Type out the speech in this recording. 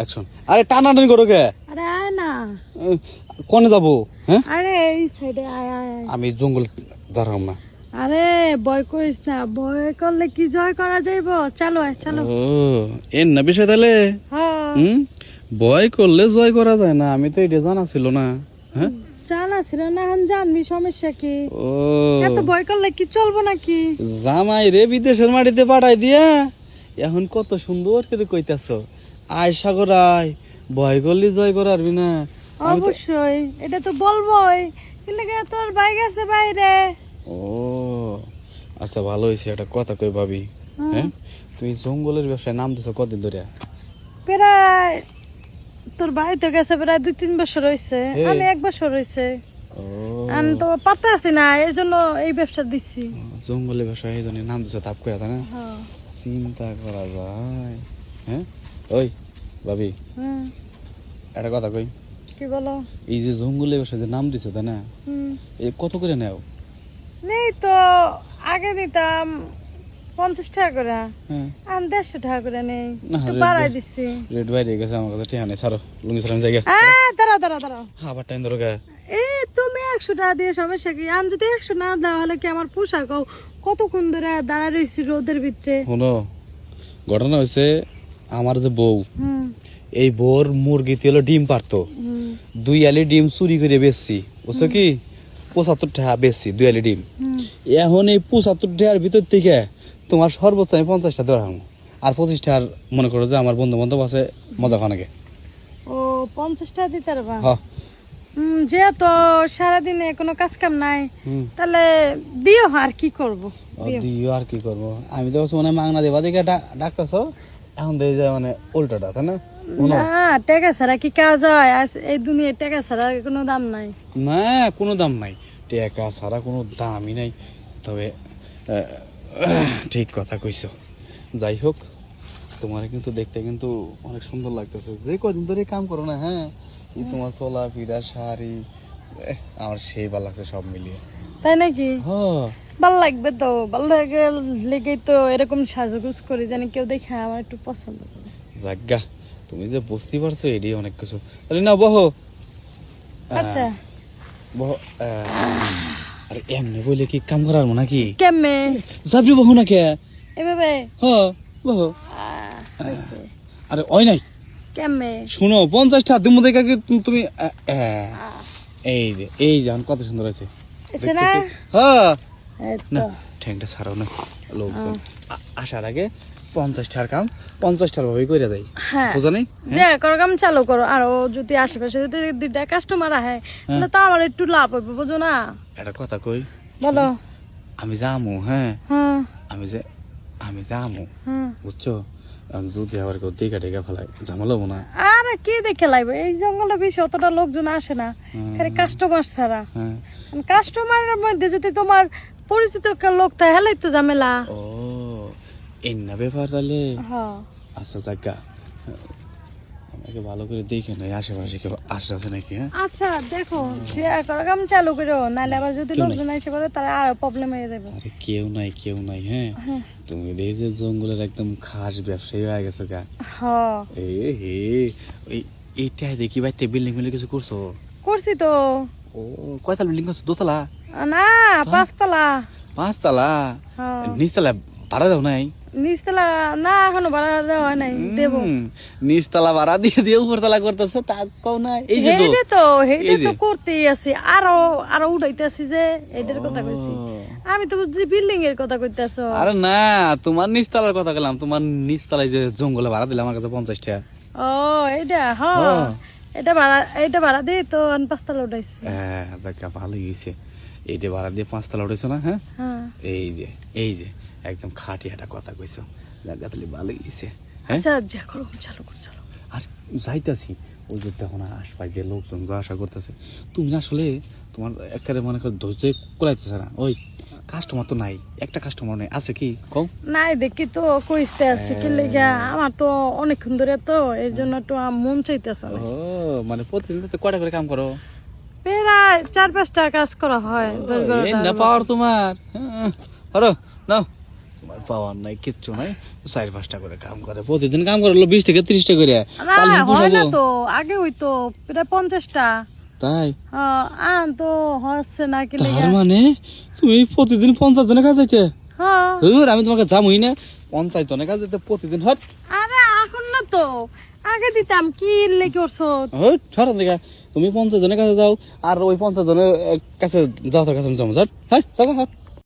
Action. আরে টানাটানি করো কে? আরে আয় না। কোনে যাবো? হ্যাঁ আরে এই সাইডে আয় আয় আয়। আমি জঙ্গল দাঁড়াম না। আরে ভয় করিস না, ভয় করলে কি জয় করা যাইব? চলো আয় চলো। ও এর না বিষয় তাহলে। হ্যাঁ ভয় করলে জয় করা যায় না, আমি তো এটা জানা ছিল না। হ্যাঁ জানা ছিল না, এখন জানবি, সমস্যা কি? ও এত ভয় করলে কি চলবো নাকি? জামাই রে বিদেশের মাটিতে পাঠাই দিয়া এখন কত সুন্দর করে কইতাছ, আয় সাগর আয়, ভয় করলে জয় করারবি না। অবশ্যই এটা তো বলবোই, কিন্তু তোর বাইক আছে বাইরে। ও আচ্ছা ভালো হয়েছে, একটা কথা কই ভাবি। হ্যাঁ তুমি জঙ্গলের ব্যবসায় নাম দিছো কতদিন ধরে? প্রায় তোর ভাই তো গেছে প্রায় 2-3 বছর হয়েছে, আমি 1 বছর হয়েছে। ও আমি তো পারতে আছি না, এর জন্য এই ব্যবসা দিছি। জঙ্গলের ব্যবসায় এই জন্য নাম দিছো, তাপ করে তাই না? চিন্তা করা যায়। হ্যাঁ ওই ভাবি একটা কথা কই। কি বলো? এই যে জঙ্গলের ব্যবসায় যে নাম দিছো তাই না, এই কত করে নেও? নেই তো, আগে দিতাম 50 টাকা করে, আমি 150 টাকা করে নেই, একটু বাড়াই দিচ্ছি। রেট বাইরে গেছে, আমার কাছে ঠিক নেই, ছাড়ো লুঙ্গি ছাড়াম জায়গা। দাঁড়া দাঁড়া দাঁড়া, আবার টাইম ধরো গা। তুমি 100 টাকা দিয়ে সমস্যা কি? আমি যদি 100 না দেওয়া হলে কি আমার পোশাক কতক্ষণ ধরে দাঁড়ায় রয়েছি রোদের ভিতরে। শোনো, ঘটনা হয়েছে আমার যে বউ, এই বউর মুরগিতে হলো ডিম পারতো, 2 আলি ডিম চুরি করে বেচছি, বুঝছো কি? 75 টাকা বেচছি 2 আলি ডিম। এখন এই 75 টাকার ভিতর থেকে তোমার সর্বোচ্চ আমি 50 টাকা দেওয়া, আর 25 টাকার মনে করো যে আমার বন্ধু বান্ধব আছে মজা খানাকে। ও 50 টাকা দিতে পারবা? হ্যাঁ যেহেতু সারাদিনে কোনো কাজ কাম নাই, তাহলে দিও, আর কি করবো? দিও আর কি করবো, আমি তো মানে মাংনা দেবা দেখে ডাকতেছ, এখন দিয়ে যায় মানে উল্টোটা, তাই না? না টাকা ছাড়া কি কাজ হয়? এই দুনিয়ায় টাকা ছাড়া কোনো দাম নাই। না কোনো দাম নাই, টাকা ছাড়া কোনো দামই নাই। তবে ঠিক কথা কইছো। যাই হোক, তোমার কিন্তু দেখতে কিন্তু অনেক সুন্দর লাগতেছে, যে কদিন ধরে কাম করো না। হ্যাঁ এই তোমার চলা ফিরা শাড়ি আমার সেই ভালো লাগছে সব মিলিয়ে। তাই নাকি? হ্যাঁ ভাল লাগবে তো, ভাল লাগে লেগেই তো এরকম সাজুগুজ করি, জানি কেউ দেখে আমার একটু পছন্দ করে। যাজ্ঞা, তুমি যে বুঝতে পারছো এটাই অনেক কিছু। তাহলে না বহো। আচ্ছা বহো। আরে এমনি বলে কি কাম করার মো নাকি? কেমনে যাবি বহো না কে? এভাবে? হ্যাঁ বহো। আরে ওই নাই, কেমনে? শুনো 50 টাকা দিমু দেখা কি তুমি এই যে এই জান কত সুন্দর আছে না? হ্যাঁ না তো ঠ্যাংটা ছাড়াও না, লোকজন আসার আগে 50 টাকার কাম 50 টাকার ভাবে কইরা দেয়, বুঝা নাই? যে করো কাম চালু করো, আর যদি আশেপাশে যদি 2টা কাস্টমার আহে তাহলে তো আমার একটু লাভ হবে, বুঝো না? একটা কথা কই, বলো। আমি যামু, হ্যাঁ হ্যাঁ আমি যামু, বুঝছো? যদি আবার কেউ দেখা টেকা ফেলাই ঝামেলা হবো না? আরে কি দেখে লাগবে, এই জঙ্গলে বেশি অতটা লোকজন আসে না, খালি কাস্টমার ছাড়া। কাস্টমারের মধ্যে যদি তোমার পরিচিত লোক থাকে হেলাই তো ঝামেলা। ও এই না ব্যাপার তাহলে। হ্যাঁ আচ্ছা যাজ্ঞা, আমাকে ভালো করে দেখে নাই আশেপাশে কেউ আসে আছে নাকি? হ্যাঁ আচ্ছা দেখো, যে করো কাম চালু করো, নাহলে আবার যদি লোকজন এসে পড়ে তাহলে আরো প্রবলেম হয়ে যাবে। আরে কেউ নাই। হ্যাঁ তুমি এই যে জঙ্গলের একদম খাস ব্যবসায়ী হয়ে গেছো গা। হ্যাঁ এইটা দেখি বাইতে বিল্ডিং মিলে কিছু করছো? করছি তো। ও কয়তলা বিল্ডিং করছো? দোতলা না 5 তলা। 5 তলা? হ্যাঁ নিচতলা ভাড়া দাও নাই? নিচতলা না, এখনো ভাড়া দেওয়া হয় নাই, দেবো। নিচতলা ভাড়া দিয়ে উপরতলা করতেছো, তা কও না? এই যে হেইটা তো করতেই আছি, আরো উঠাইতেছি, যে এইটার কথা কইছি আমি তো বুঝছি বিল্ডিং এর কথা কইতাছো। আরে না, তোমার নিচতলার কথা বললাম। তোমার নিচতলায় যে জঙ্গলে ভাড়া দিলাম আমার কাছে 50 টাকা। ও এইটা, হ্যাঁ এটা ভাড়া দিয়ে তো 5 তলা উঠাইছি। হ্যাঁ দেখা ভালোই হয়েছে, এইটা ভাড়া দিয়ে 5 তলা উঠেছো না? হ্যাঁ এই যে একদম খাঁটি একটা কথা কইছো, জায়গা তাহলে ভালোই হয়েছে। আচ্ছা যা করো চালু কর, চালু। আর যাইতাছি, ওই যে দেখো না আশপাশ দিয়ে লোকজন যা আসা করতেছে, তুমি আসলে তোমার একেবারে মনে করো ধৈর্য কোলাইতেছে না। ওই কাস্টমার তো নাই, একটা কাস্টমার নেই, আছে কি কম? নাই দেখি তো কইতে আছে কি লেগা, আমার তো অনেকক্ষণ ধরে তো এই জন্য একটু মন চাইতেছে। ও মানে প্রতিদিন তো কয়টা করে কাম করো? প্রায় 4-5টা কাজ করা হয়। না পাওয়ার তোমার, নাও তোমার পাওয়ার নাই কিচ্ছু নাই 4-5টা করে কাম করে প্রতিদিন কাম করে 20 থেকে 30টা করে না তাহলে হয় না পোষাবো তো আগে হইতো প্রায় 50টা তাই আন তো হচ্ছে না কি তার মানে তুমি প্রতিদিন 50 জনের কাজ যাইতে হ্যাঁ আমি তোমাকে জামুই না 50 জনের কাজ যাইতে প্রতিদিন হট আরে এখন না তো আগে দিতাম কি লেগে করছো ছড়ান দেখা তুমি 50 জনের কাছে যাও আর ওই 50 জনের কাছে যাও তার কাছে যাও হট